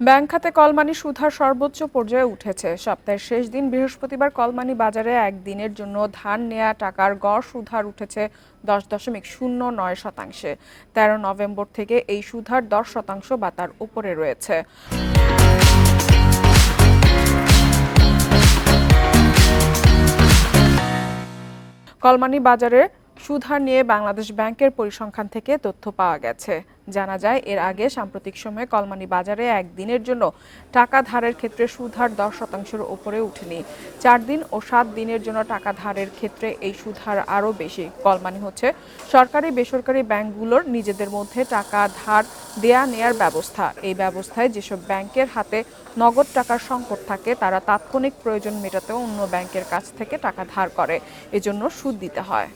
Bank খাতে কলমানি সুদহার সর্বোচ্চ পর্যায়ে উঠেছে। সপ্তাহের শেষ দিন বৃহস্পতিবার কলমানি বাজারে একদিনের জন্য ধার নেয়া টাকার গড় সুদহার উঠেছে 10.09%। 13 নভেম্বর থেকে এই সুদহার 10% বা তার উপরে রয়েছে। কলমানি বাজারে সুদহার নিয়ে বাংলাদেশ ব্যাংকের পরিসংখ্যান থেকে তথ্য পাওয়া গেছে। জানা যায়, এর আগে সাম্প্রতিক সময়ে কলমানি বাজারে একদিনের জন্য টাকা ধারের ক্ষেত্রে সুদহার 10%-এর উপরে উঠেনি। 4 দিন ও 7 দিনের জন্য টাকা ধারের ক্ষেত্রে এই সুদহার আরও বেশি। কলমানি হচ্ছে সরকারি বেসরকারি ব্যাংকগুলোর নিজেদের মধ্যে টাকা ধার দেয়া নেয়ার ব্যবস্থা। এই ব্যবস্থায় যেসব ব্যাংকের হাতে নগদ টাকার সংকট থাকে, তারা তাৎক্ষণিক প্রয়োজন মেটাতেও অন্য ব্যাংকের কাছ থেকে টাকা ধার করে, এজন্য সুদ দিতে হয়।